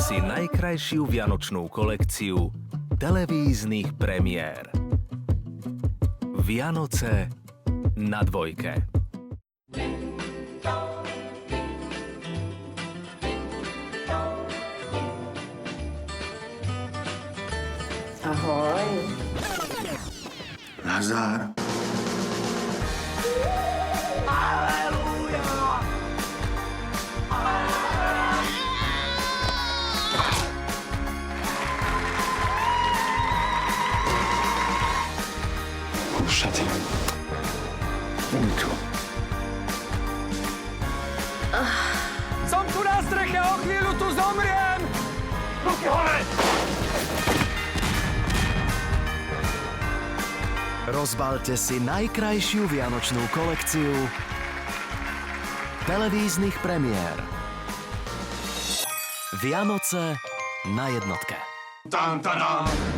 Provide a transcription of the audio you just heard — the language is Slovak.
si najkrajšiu vianočnú kolekciu televíznych premiér. Vianoce na dvojke. Ahoj. Nazár. Ušatý. Není tu. Som tu na streche, o chvíľu tu zomriem! Ruky hore! Rozbalte si najkrajšiu vianočnú kolekciu televíznych premiér. Vianoce na jednotke. Tam, tadam.